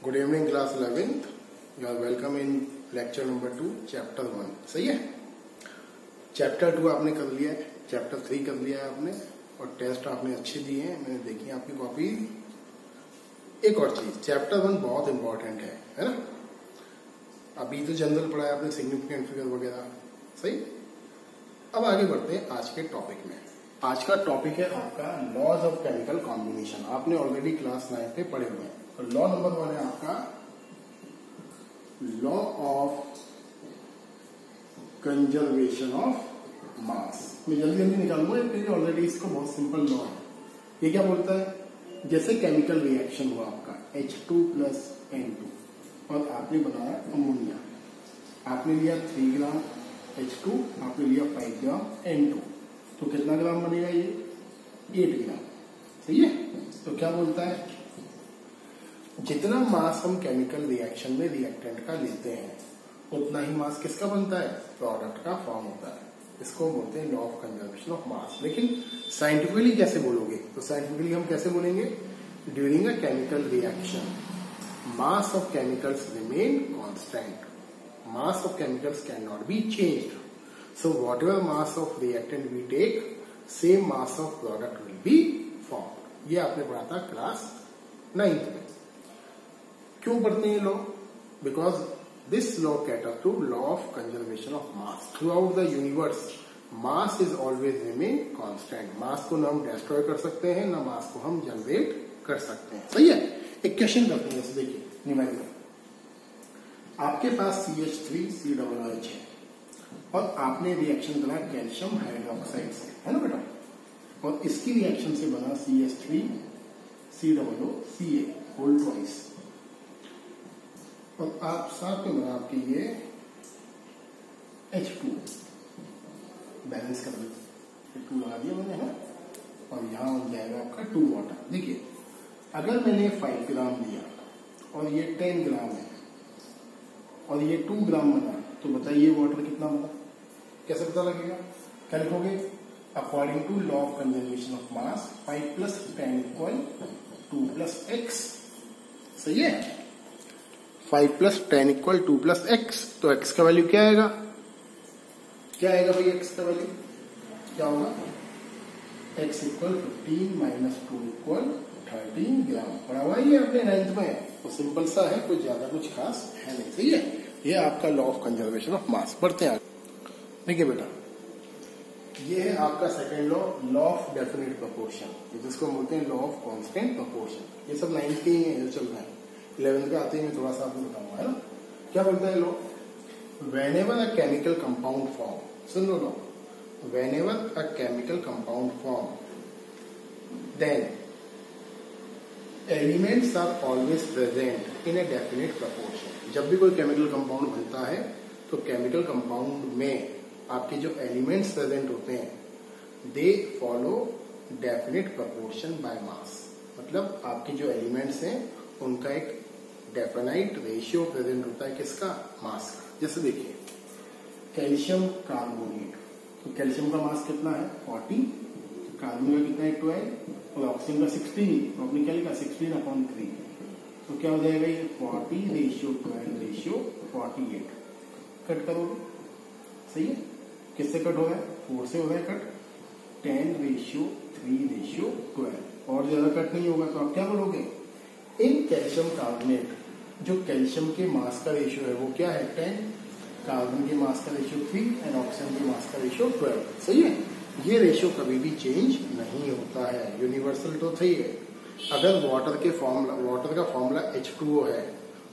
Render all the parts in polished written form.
Good evening class 11th। You are welcome in lecture number 2 chapter 1। सही है। Chapter 2 आपने कर लिया है, चैप्टर 3 कर लिया है आपने, और टेस्ट आपने अच्छे दिए हैं। मैंने देखी आपकी कॉपी। एक और चीज, चैप्टर 1 बहुत इंपॉर्टेंट है ना। अभी तो जनरल पढ़ा है आपने, सिग्निफिकेंट फिगर वगैरह। सही। अब आगे बढ़ते हैं आज के टॉपिक में। आज का टॉपिक है आपका लॉज ऑफ केमिकल कॉम्बिनेशन। आपने ऑलरेडी क्लास 9 पे पढ़े हुए हैं। तो लॉ नंबर 1 है आपका लॉ ऑफ कंजर्वेशन ऑफ मास। मैं जल्दी जल्दी निकालूंगा क्योंकि ऑलरेडी इसको बहुत सिंपल लॉ है। ये क्या बोलता है, जैसे केमिकल रिएक्शन हुआ आपका H2 + N2 और आपने बनाया अमोनिया। आपने लिया 3 ग्राम H2, आपने लिया 5 ग्राम N2, तो कितना ग्राम बनेगा ये? 8 ग्राम। सही है। तो क्या बोलता है, जितना मास हम केमिकल रिएक्शन में रिएक्टेंट का लेते हैं उतना ही मास किसका बनता है? प्रोडक्ट का फॉर्म होता है। इसको बोलते हैं law of conservation of mass. लेकिन साइंटिफिकली कैसे बोलोगे? तो साइंटिफिकली हम कैसे बोलेंगे? During a chemical reaction mass of chemicals remain constant, mass of chemicals can not be changed, so whatever mass of reactant we take same mass of product will be formed. ये आपने पढ़ा था class 9th में। क्यों पढ़ते हैं ये law? Because this law cater to law of conservation of mass. Throughout the universe mass is always remain constant. Mass को ना हम डिस्ट्रॉय कर सकते हैं, ना मास को हम जनरेट कर सकते हैं। सही है। एक क्वेश्चन करते हैं, जैसे देखिए न्यूमेरिकल। आपके पास CH3COOH है और आपने रिएक्शन करा कैल्शियम हाइड्रोक्साइड से, है ना बेटा, और इसकी रिएक्शन से बना CH3COOCA होल ट्वाइस, और आप साथ में बना आपके ये H2 बैलेंस कर लो। 2 लगा दिया मैंने, है, और यहां हो जाएगा आपका 2 वाटर। देखिए अगर मैंने 5 ग्राम लिया और ये 10 ग्राम है और ये 2 ग्राम बना, तो बताइए वाटर कितना बना? कैसे पता लगेगा? क्या लिखोगे? According to law of conservation of mass 5 + 10 = 2 + x। सही है। 5 + 10 = 2 + x। तो x का वैल्यू क्या आएगा? क्या आएगा भाई x का वैल्यू? क्या होगा? x = 15 - 2 = 13 ग्राम। पढ़ा हुआ ये अपने 9th में, तो सिंपल सा है, कुछ ज्यादा कुछ खास है नहीं। सही है। ये आपका लॉ ऑफ कंजर्वेशन ऑफ मास। बढ़ते हैं आगे। देखिए बेटा, ये है आपका second law of definite proportion, जिसको बोलते हैं लॉ ऑफ कांस्टेंट प्रोपोर्शन। ये सब 9th के ही है जो चल रहा है। 11th का आते ही मैं थोड़ा सा आपको बताऊंगा, है ना। क्या बोलता है law? Whenever a chemical compound form, सुन लो law, whenever a chemical compound form then elements are always present in a definite proportion. जब भी कोई केमिकल कंपाउंड बनता है तो केमिकल कंपाउंड में आपके जो एलिमेंट्स प्रेजेंट होते हैं they follow definite proportion by mass. मतलब आपके जो एलिमेंट्स हैं उनका एक डेफिनाइट रेशियो प्रेजेंट होता है, किसका? मास का। जैसे देखिए कैल्शियम कार्बोनेट, तो कैल्शियम का मास कितना है? 40, कार्बन का कितना है? 12, और ऑक्सीजन का 16, तो आपने क्या लिखा? 16/3। तो क्या हो जाएगा ये? 40:12:48। कट करोगे, सही है। किससे कट हो रहा है? 4 से हो रहा है कट। 10:3:12, और ज्यादा कट नहीं होगा। तो आप क्या बोलोगे? इन कैल्शियम कार्बोनेट जो कैल्शियम के मास का रेशियो है वो क्या है? 10, कार्बन के मास का रेशियो 3 एंड ऑक्सीजन के मास का रेशियो 12। सही है। ये रेशियो कभी भी चेंज नहीं होता है, यूनिवर्सल तो सही है। अगर वाटर का फॉर्मूला H2O है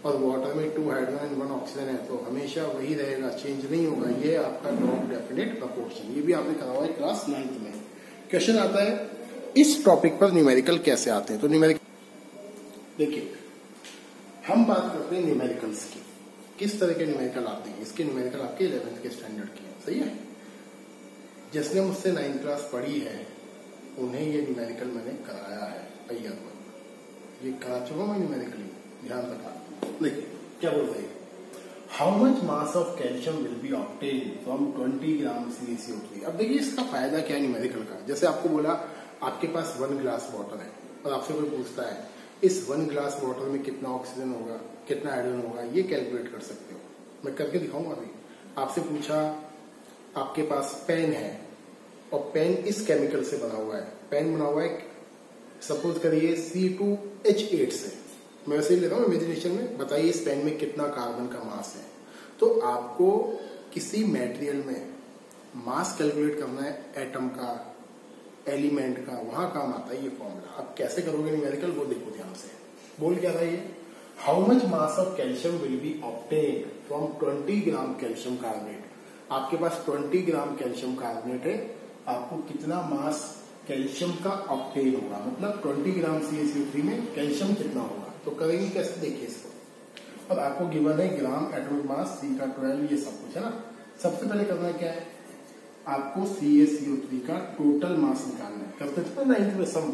और वाटर में 2 हाइड्रोजन एंड 1 ऑक्सीजन है, तो हमेशा वही रहेगा, चेंज नहीं होगा। ये आपका लॉ ऑफ डेफिनेट प्रोपोर्शन। ये भी आपने करा हुआ है क्लास 9th में। क्वेश्चन आता है इस टॉपिक पर न्यूमेरिकल कैसे आते हैं। तो न्यूमेरिकल देखिए, हम बात करते हैं न्यूमेरिकल्स की। किस तरह के न्यूमेरिकल आते हैं? इसके न्यूमेरिकल आपके 11th के स्टैंडर्ड के हैं। सही है। जिसने मुझसे 9th क्लास पढ़ी है उन्हें ये न्यूमेरिकल मैंने कराया है। भैया ये करा चुका मैं न्यूमेरिकली, ध्यान रखा। देखिए क्या बोल रहे हैं, how much mass of calcium will be obtain from 20 gram CaCO3। अब देखिए इसका फायदा क्या है न्यूमेरिकल का। जैसे आपको बोला आपके पास 1 ग्लास वाटर है और आपसे कोई पूछता है इस 1 ग्लास वाटर में कितना ऑक्सीजन होगा, कितना हाइड्रोजन होगा, ये कैलकुलेट कर सकते हो। मैं करके दिखाऊंगा अभी। आपसे पूछा आपके पास पेन है और पेन इस केमिकल से बना हुआ है, पेन बना हुआ है सपोज करिए C2H8 से, मैं वैसे ही ले रहा हूँ इमेजिनेशन में। बताइए इस पेन में कितना कार्बन का मास है। तो आपको किसी मटेरियल में मास कैलकुलेट करना है, एटम का, एलिमेंट का, वहां काम आता है ये फॉर्मूला। अब कैसे करोगे न्यूमेरिकल, वो देखो ध्यान से। बोल क्या था ये, how much mass of calcium will be obtained from 20 gram calcium carbonate. आपके पास 20 ग्राम कैल्शियम कार्बोनेट है, आपको कितना मास कैल्शियम का ऑब्टेन होगा, मतलब 20 ग्राम CaCO3 में कैल्शियम कितना होगा। तो करेंगे कैसे, देखिए इसको। और आपको गिवन है ग्राम एटॉमिक मास, C का 12, ये सब कुछ है ना। सबसे पहले करना क्या है, आपको CaCO3 का टोटल मास निकालना है। करते थे ना 9th में सम,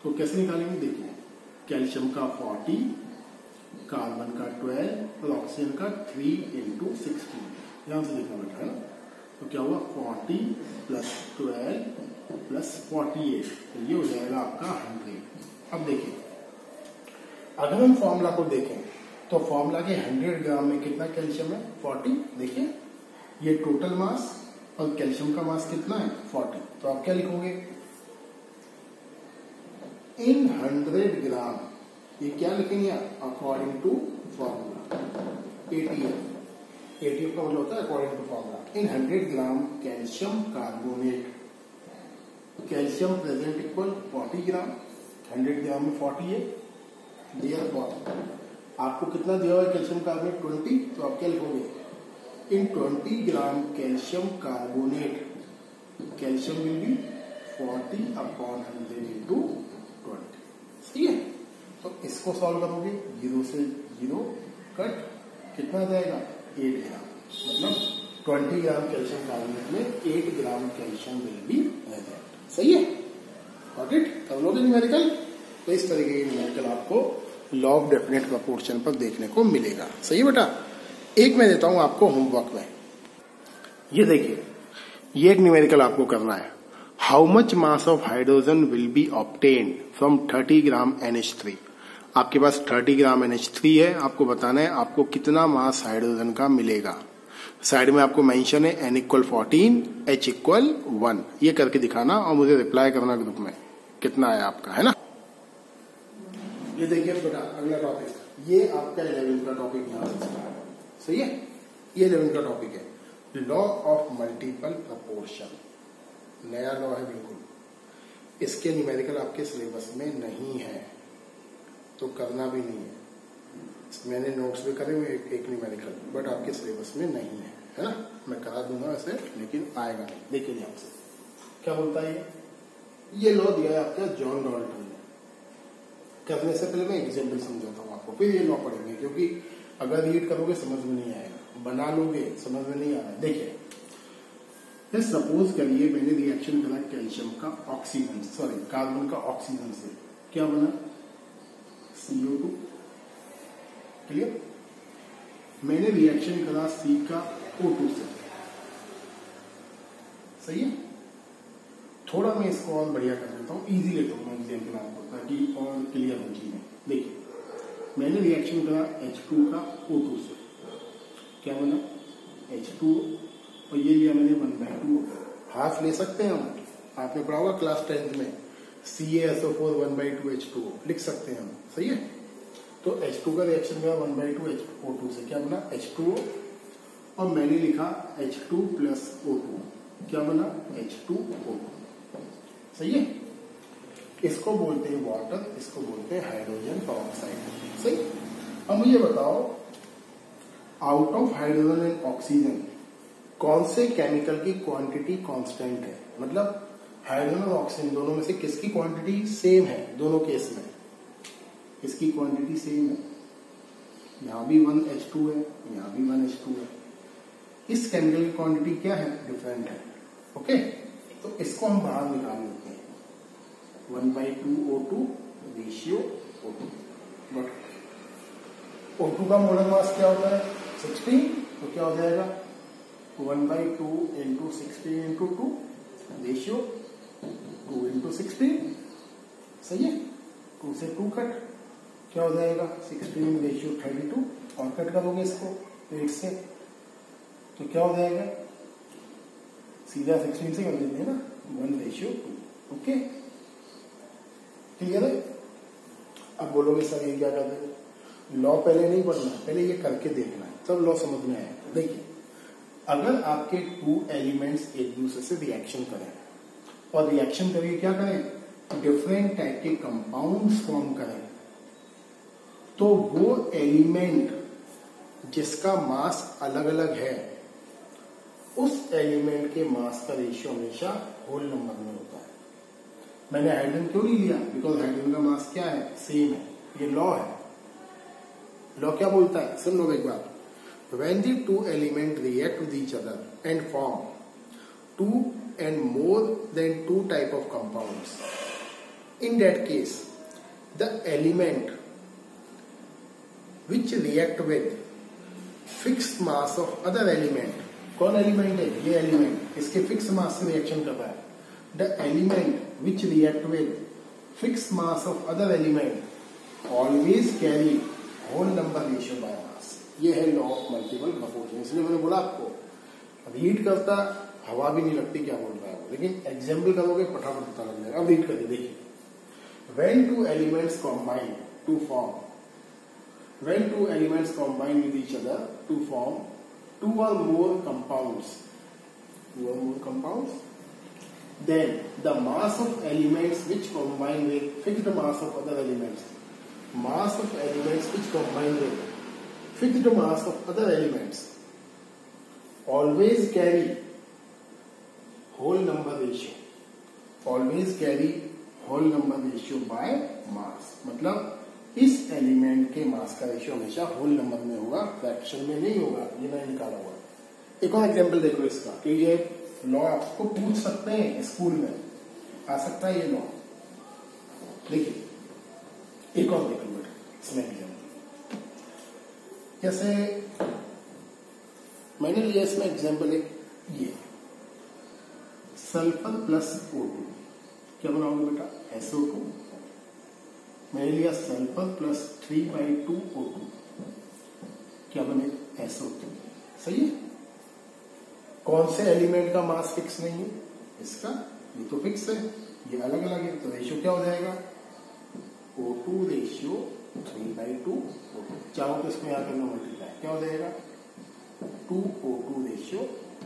तो कैसे निकालेंगे देखिए। कैल्शियम का 40, कार्बन का 12 और ऑक्सीजन का 3 × 16। ध्यान से देखना बेटा है ना। तो क्या हुआ 40 + 12 + 48, तो ये हो जाएगा आपका 100। अब देखिए अगर हम फॉर्मूला को देखें तो फॉर्मूला के 100 ग्राम में कितना कैल्शियम है 40। देखिए ये टोटल मास और कैल्शियम का मास कितना है 40। तो आप क्या लिखोगे, इन 100 ग्राम, ये क्या लिखेंगे अकॉर्डिंग टू फॉर्मूला ATF का मतलब होता है according to formula. In 100 gram calcium carbonate, calcium present equal 40 gram, 100 gram में 40 है। आपको कितना दिया हुआ है कैल्शियम कार्बोनेट 20, तो आप क्या लिखोगे, इन 20 ग्राम calcium carbonate, calcium will be 40/100 × 20। सही है। तो इसको सॉल्व करोगे, 0 से 0 कट, कितना जाएगा 8 ग्राम, मतलब 20 ग्राम कैल्शियम कार्बोनेट में 8 ग्राम कैल्शियम विल बी रह जाएगा। सही है, गॉट इट। कर लोगे न्यूमेरिकल। तो इस तरीके की न्यूमेरिकल आपको लॉ ऑफ डेफिनेट प्रोपोर्शन पर देखने को मिलेगा। सही है बेटा। एक मैं देता हूं आपको होमवर्क में, ये देखिए, ये एक न्यूमेरिकल आपको करना है। How much mass of hydrogen will be obtained from 30 gram NH3। आपके पास 30 ग्राम NH3 है, आपको बताना है आपको कितना मास हाइड्रोजन का मिलेगा। साइड में आपको मेंशन है N = 14, H = 1। ये करके दिखाना और मुझे रिप्लाई करना ग्रुप में कितना है आपका, है ना। ये देखिए बेटा अगला टॉपिक, ये आपका 11th का टॉपिक यहां से स्टार्ट है। सही है, ये 11th का टॉपिक है लॉ ऑफ मल्टीपल प्रोपोर्शन। नया लॉ है बिल्कुल, इसके न्यूमेरिकल आपके सिलेबस में नहीं है, तो करना भी नहीं है। मैंने नोट्स भी करे हुए एक न्यूमेरिकल, बट आपके सिलेबस में नहीं है ना। मैं करा दूंगा ऐसे, लेकिन आएगा नहीं। देखिए ध्यान से क्या बोलता है ये लॉ दिया है आपका जॉन डाल्टन ने। करने से पहले मैं एग्जाम्पल समझाता हूँ आपको, फिर ये लॉ पढ़ेंगे, क्योंकि अगर रीड करोगे समझ में नहीं आएगा, बना लोगे समझ में नहीं आ रहा। देखिए सपोज करिए मैंने रिएक्शन करा कैल्शियम का ऑक्सीजन, सॉरी कार्बन का ऑक्सीजन से, क्या बना CO2। क्लियर। मैंने रिएक्शन करा C का O2 से। सही है। थोड़ा मैं इसको और बढ़िया कर देता हूँ, इजी लेता हूँ मैं एग्जाम्पल आपको, ताकि और क्लियर हो चीजें। देखिए मैंने रिएक्शन करा H2 का O2 से, क्या बना H2, और ये लिया मैंने 1/2। हाफ ले सकते हैं हम, आपने पढ़ा होगा क्लास 10th में CaSO4 1/2 H2O लिख सकते हैं हम। सही है। तो H2 का रिएक्शन हुआ 1/2 O2 से, क्या बना H2O, और मैंने लिखा H2 + O2, क्या बना H2O2। सही है। इसको बोलते हैं वाटर, इसको बोलते हैं हाइड्रोजन पेरोक्साइड। सही। अब मुझे बताओ out of hydrogen and oxygen कौन से केमिकल की क्वांटिटी कांस्टेंट है, मतलब हाइड्रोजन और ऑक्सीजन दोनों में से किसकी क्वांटिटी सेम है। दोनों केस में इसकी क्वांटिटी सेम है, यहां भी 1H2 है, यहां भी 1H2 है। इस केमिकल की क्वांटिटी क्या है, डिफरेंट है। ओके, तो इसको हम बाहर निकाल लेते हैं, 1/2 O2 ratio O2। But O2 का मोलर मास क्या होता है 16, तो क्या हो जाएगा 1/2 × 16 × 2 रेशियो 2 × 16। सही है। 2 से 2 कट, क्या हो जाएगा 16:32 और कट करोगे इसको 8 से तो क्या हो जाएगा सीधा 16 से कर देते हैं ना 1:2। ओके क्लियर है। अब बोलोगे सर ये क्या कर रहे हैं लॉ पहले नहीं पढ़ना पहले ये करके देखना है तब लॉ समझ में आएगा। देखिए अगर आपके 2 एलिमेंट्स एक दूसरे से रिएक्शन करें और रिएक्शन करके क्या करें डिफरेंट टाइप के कंपाउंड्स फॉर्म करें तो वो एलिमेंट जिसका मास अलग अलग है उस एलिमेंट के मास का रेशियो हमेशा होल नंबर में होता है। मैंने हाइड्रोजन क्यों नहीं लिया बिकॉज हाइड्रोजन का मास क्या है सेम है ये लॉ है। लॉ क्या बोलता है सुन लो एक बार when the 2 elements react with each other and form 2 and more than 2 type of compounds in that case the element which react with fixed mass of other element कौन element है ये element इसके fix mass से reaction कर रहा है the element which react with fix mass of other element always carry whole number ratio by mass. ये है लॉ ऑफ मल्टीपल प्रपोर्शन। इसलिए मैंने बोला आपको रीड करता हवा भी नहीं लगती क्या बोल रहा है लेकिन एग्जाम्पल करोगे फटाफट पता लग जाएगा। अब रीड करके देखिए when 2 elements combine to form when 2 elements combine with each other to form 2 or more compounds then the mass of elements which combine with fixed mass of other elements mass of elements which combine with fixed mass of other elements always carry whole number ratio always carry whole number ratio by mass। मतलब इस element के मास का ratio हमेशा whole number में होगा fraction में नहीं होगा। ये मैंने निकाला हुआ। एक और एग्जांपल देखो इसका कि ये लॉ आपको पूछ सकते हैं स्कूल में आ सकता है ये लॉ। देखिए एक और देखो बेटा इसमें एग्जाम्पल जैसे मैंने लिया इसमें एग्जाम्पल एक ये सल्फर प्लस O2 क्या बनाओगे बेटा SO2 मैंने लिया सल्फर प्लस 3/2 O2 क्या बने SO2 सही है। कौन से एलिमेंट का मास फिक्स नहीं है इसका ये तो फिक्स है ये अलग अलग है तो रेशियो क्या हो जाएगा O2 रेशियो 3/2 O2 चाहो तो इसमें यहाँ करना मल्टीप्लाई क्या हो जाएगा 2O2 रेशियो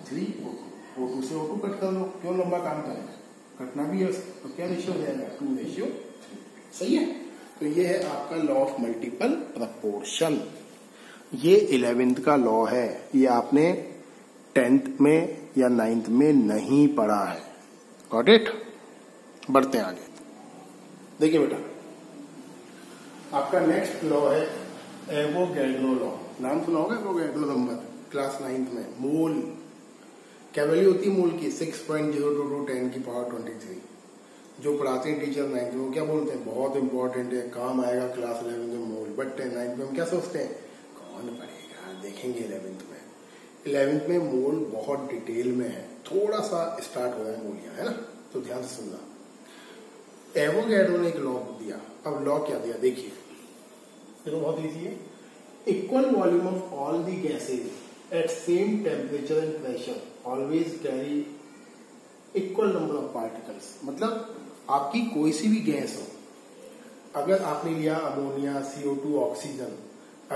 3O2 O2 से O2 कट कर लो क्यों लंबा काम करेगा कटना भी है तो क्या रेशियो हो जाएगा 2:3 सही है। तो ये है आपका लॉ ऑफ मल्टीपल प्रपोर्शन। ये 11th का लॉ है ये आपने 10th में या 9th में नहीं पढ़ा है। Got it. बढ़ते हैं आगे। देखिए बेटा आपका नेक्स्ट लॉ है एवोगैड्रो लॉ। नाम सुना होगा एवोगैड्रो नंबर क्लास 9th में। मोल क्या वैल्यू होती है मोल की 6.022 10 की पावर 23। जो पढ़ाते हैं टीचर 9th में वो क्या बोलते हैं बहुत इंपॉर्टेंट है काम आएगा क्लास 11 में मोल। बट 9th में हम क्या सोचते हैं कौन पढ़ेगा देखेंगे 11th में मोल बहुत डिटेल में है थोड़ा सा स्टार्ट हो रहा है मोलिया है ना तो ध्यान से सुनना। एवोगैड्रो ने एक लॉ दिया। अब लॉ क्या दिया देखिए तो बहुत इजी है। Equal volume of all the gases eight same temperature and pressure always carry equal number of particles. मतलब आपकी कोई सी भी गैस हो अगर आपने लिया अमोनिया CO2 ऑक्सीजन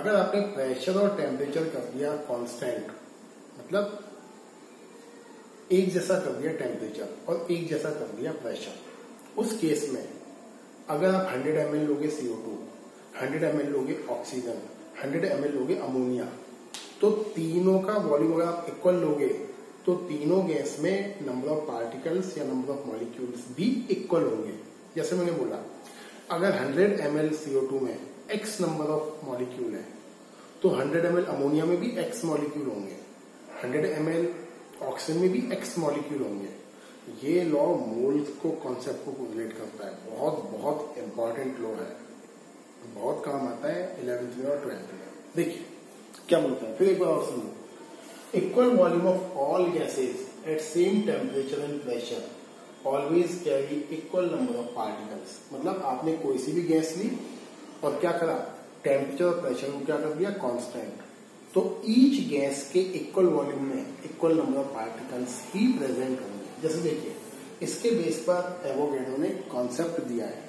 अगर आपने प्रेशर और टेम्परेचर कर दिया कांस्टेंट मतलब एक जैसा कर दिया टेम्परेचर और एक जैसा कर दिया प्रेशर उस केस में अगर आप 100 ml लोगे CO2 100 ml लोगे ऑक्सीजन 100 ml लोगे अमोनिया तो तीनों का वॉल्यूम अगर आप इक्वल लोगे तो तीनों गैस में नंबर ऑफ पार्टिकल्स या नंबर ऑफ मॉलिक्यूल्स भी इक्वल होंगे। जैसे मैंने बोला अगर 100 ml CO2 में x नंबर ऑफ मॉलिक्यूल है तो 100 ml अमोनिया में भी x मॉलिक्यूल होंगे 100 ml ऑक्सीजन में भी x मॉलिक्यूल होंगे। ये लॉ मोल्स को कॉन्सेप्ट को रिलेट करता है। बहुत बहुत इंपॉर्टेंट लॉ है बहुत काम आता है 11th में और 12th में। देखिए क्या बोलता है फिर एक बार और सुनो। Equal volume of all gases eight same temperature and pressure always carry equal number of particles. मतलब आपने कोई सी भी गैस ली और क्या करा, टेम्परेचर और प्रेशर को क्या कर दिया, कांस्टेंट। तो ईच गैस के इक्वल वॉल्यूम में equal number of particles he present होंगे। जैसे देखिए इसके बेस पर एवोगैड्रो ने कॉन्सेप्ट दिया है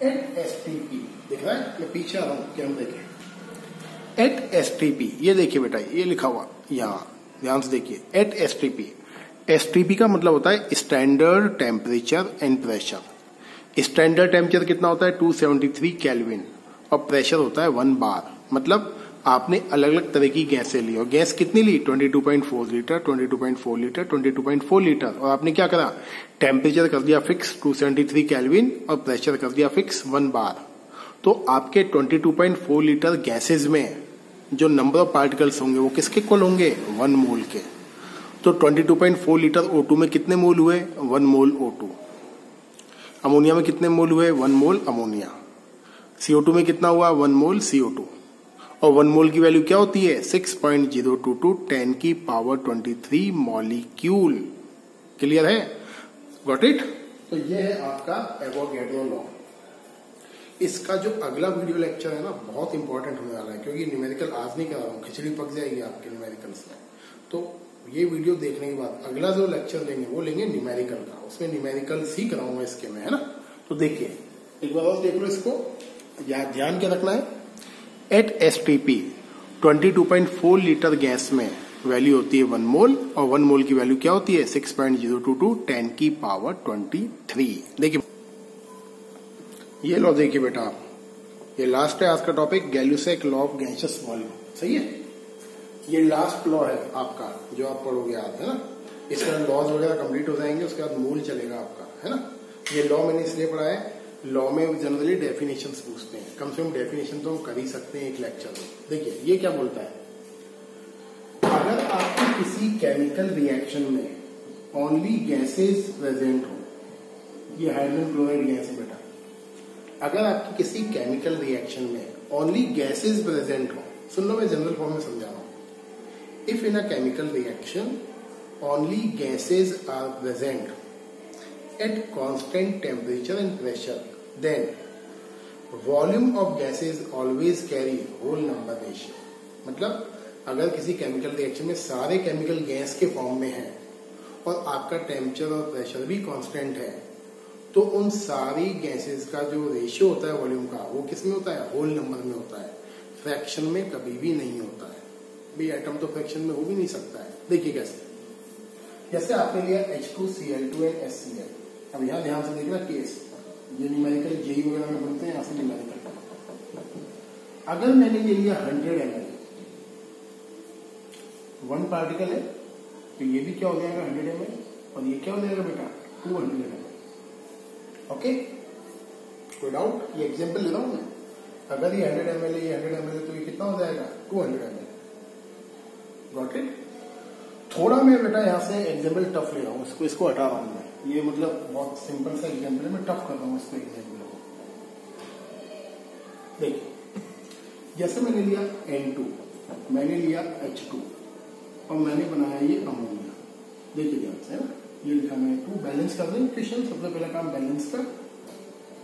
एट एसटीपी, दिख रहा है, मैं पीछे आ रहा हूं, क्या हम देखें एट एसटीपी, ये देखिए बेटा ये लिखा हुआ यहाँ ध्यान से देखिए, एट एसटीपी। एसटीपी का मतलब होता है standard temperature and pressure. Standard temperature कितना होता है 273 केल्विन और प्रेशर होता है 1 बार। मतलब आपने अलग अलग तरह की गैसें ली और गैस कितनी ली 22.4 लीटर, 22.4 लीटर, 22.4 लीटर और आपने क्या करा, टेम्परेचर कर दिया फिक्स 273 केल्विन और प्रेशर कर दिया फिक्स 1 बार। तो आपके 22.4 लीटर गैसेज में जो नंबर ऑफ पार्टिकल्स होंगे वो किसके इक्वल होंगे, 1 मोल के। तो 22.4 लीटर O2 में कितने मोल हुए, 1 मोल O2। अमोनिया में कितने मोल हुए, 1 मोल अमोनिया। CO2 में कितना हुआ, 1 मोल CO2। और 1 मोल की वैल्यू क्या होती है, 6.022 10 की पावर 23 मॉलिक्यूल। क्लियर है, गॉट इट। तो ये है आपका एवोगैड्रो लॉ। इसका जो अगला वीडियो लेक्चर है ना बहुत इंपॉर्टेंट होने वाला है, क्योंकि न्यूमेरिकल आज नहीं करा रहा हूं, खिचड़ी पक जाएगी आपके न्यूमेरिकल्स में। तो ये वीडियो देखने के बाद अगला जो लेक्चर लेंगे वो लेंगे न्यूमेरिकल का, उसमें न्यूमेरिकल्स ही कराऊंगा इसके में, है ना। तो देखिए एक बार और देख लो इसको, याद ध्यान क्या रखना है, एट एसटीपी 22.4 लीटर गैस में वैल्यू होती है 1 मोल और 1 मोल की वैल्यू क्या होती है 6.022 10 की पावर 23। देखिए ये लॉ देखिए बेटा, ये लास्ट है आज का topic, Gay-Lussac's law of gaseous volume. सही है, ये लास्ट लॉ है आपका जो आप पढ़ोगे आज, है ना। इसके बाद लॉज वगैरह कंप्लीट हो जाएंगे, उसके बाद मूल चलेगा आपका, है ना। ये लॉ मैंने इसलिए पढ़ा है, लॉ में जनरली डेफिनेशंस पूछते हैं, कम से कम डेफिनेशन तो हम कर ही सकते हैं एक लेक्चर में। देखिए ये क्या बोलता है, अगर आपकी किसी केमिकल रिएक्शन में ओनली गैसेज प्रेजेंट हो, ये हाइड्रोजन क्लोराइड गैस है बेटा, अगर आपकी किसी केमिकल रिएक्शन में ओनली गैसेज प्रेजेंट हो, सुन लो मैं जनरल फॉर्म में समझा रहा हूं, if in a chemical reaction only gases are present at constant temperature and pressure, then volume of gases always carry whole number ratio। मतलब अगर किसी केमिकल रिएक्शन में सारे केमिकल गैस के फॉर्म में है और आपका टेम्परेचर और प्रेशर भी कांस्टेंट है, तो उन सारी गैसेस का जो रेशियो होता है वॉल्यूम का, वो किस में होता है, होल नंबर में होता है, फ्रैक्शन में कभी भी नहीं होता है। भाई एटम तो फ्रैक्शन में हो भी नहीं सकता है। देखिए कैसे, जैसे आपने लिया H2Cl2 एंड HCl। अब यहां ध्यान से देखना केस, ये न्यूमेरिकल जेई वगैरह में बोलते हैं, यहां से न्यूमेरिकल। अगर मैंने ये लिया 100 ml, 1 पार्टिकल है, तो ये भी क्या हो जाएगा 100 ml, और ये क्या हो जाएगा बेटा 200 ml। ओके, कोई डाउट, ये एग्जांपल ले रहा हूं मैं। अगर ये 100 ml है, ये 100 ml है, तो ये कितना हो जाएगा 200 ml। Got it. थोड़ा मैं बेटा यहां से एग्जाम्पल टफ ले रहा हूं, इसको हटा रहा हूं मैं, ये मतलब बहुत सिंपल सा एग्जाम्पल है, मैं टफ कर रहा हूं इसको एग्जाम्पल को। देखिए जैसे मैंने लिया N2, मैंने लिया H2 और मैंने बनाया ये अमोनिया। देखिए ध्यान से, है ना, ये लिखा मैंने 2, बैलेंस कर दें क्वेश्चन, सबसे पहला काम बैलेंस का।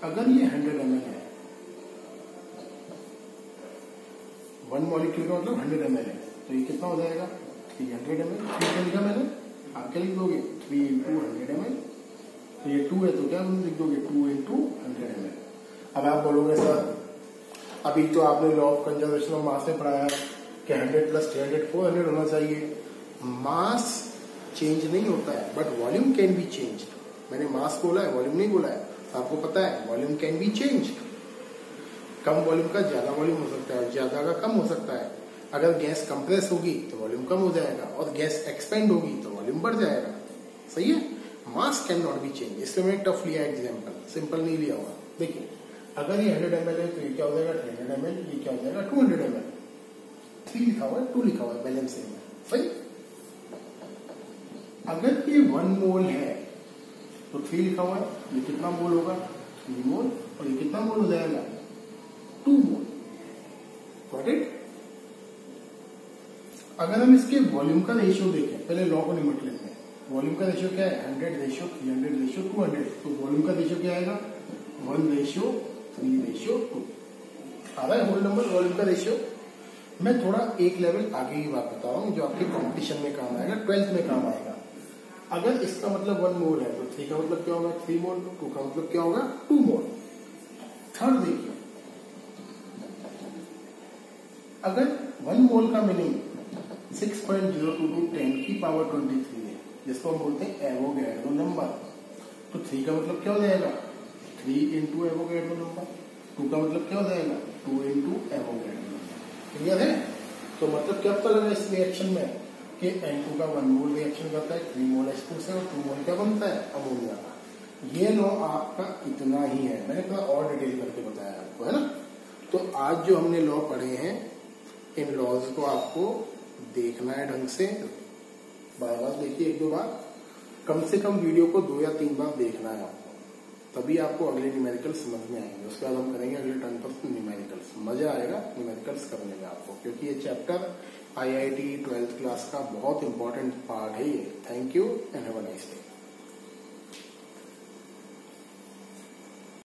अगर ये 100 ml है, 1 मॉलिक्यूल का मतलब 100 ml है, तो ये कितना हो जाएगा 300 ml। 3 क्या लिखा मैंने, आप क्या लिख दोगे 3 into 100 ml। तो ये 2 है तो क्या लिख दोगे 2 into 100 ml। अब आप बोलोगे सर अभी तो आपने लॉ ऑफ कंजर्वेशन ऑफ मास में पढ़ाया कि 100 + 300 400 होना चाहिए। मास चेंज नहीं होता है, but volume can be change. मैंने मास बोला है, वॉल्यूम नहीं बोला है। आपको पता है volume can be change, come volume का ज्यादा वॉल्यूम हो सकता है, ज्यादा का कम हो सकता है। अगर गैस कंप्रेस होगी तो वॉल्यूम कम हो जाएगा, और गैस एक्सपेंड होगी तो वॉल्यूम बढ़ जाएगा। सही है, मास कैन नॉट बी चेंज। इसलिए मैंने टफ लिया एग्जाम्पल, सिंपल नहीं लिया हुआ। देखिए अगर ये 100 ml है तो ये क्या हो जाएगा 300 ml, ये क्या हो जाएगा 200 ml। 3 लिखा हुआ है, 2 लिखा हुआ है, बैलेंसिंग में। सही। अगर ये 1 मोल है तो 3 लिखा हुआ है, ये कितना मोल होगा 3 मोल, और ये कितना मोल हो जाएगा 2 मोल। Got it. अगर हम इसके वॉल्यूम का रेशियो देखें, पहले लॉ को निमट लेते हैं। वॉल्यूम का रेशियो क्या है 100 रेशियो 300 रेशियो 200। तो वॉल्यूम का रेशियो क्या आएगा 1 रेशियो 3 रेशियो 2। आ रहा है होल नंबर वॉल्यूम का रेशियो। मैं थोड़ा एक लेवल आगे की बात बता रहा हूँ जो आपके कॉम्पिटिशन में काम आएगा, 12th में काम आएगा। अगर इसका मतलब 1 मोल है तो 3 का मतलब क्या होगा 3 मोल, 2 का मतलब क्या होगा 2 मोल। थर्ड देखिए, अगर 1 मोल का मीनिंग 6.022 10 की पावर 23 है, जिसको हम बोलते हैं एवोगैड्रो नंबर, तो 3 का मतलब क्या हो जाएगा 3 इंटू एवोगैड्रो नंबर, 2 का मतलब क्या हो जाएगा 2 इंटू एवोगैड्रो नंबर। क्लियर है? तो मतलब क्या पता लगा इस रिएक्शन में कि N2 का 1 मोल रिएक्शन करता है 3 मोल H2 से और 2 मोल क्या बनता है अमोनिया का। ये लॉ आपका इतना ही है, मैंने थोड़ा और डिटेल करके बताया आपको, है ना। तो आज जो हमने लॉ पढ़े हैं, इन लॉज को आपको देखना है ढंग से, बार बार देखिए, 1-2 बार, कम से कम वीडियो को 2 या 3 बार देखना है आपको, तभी आपको अगले न्यूमेरिकल्स समझ में आएंगे। उसके बाद हम करेंगे अगले टर्न पर न्यूमेरिकल्स, मजा आएगा न्यूमेरिकल्स करने में आपको, क्योंकि ये चैप्टर IIT 12th क्लास का बहुत इंपॉर्टेंट पार्ट है ये। Thank you and have a nice day.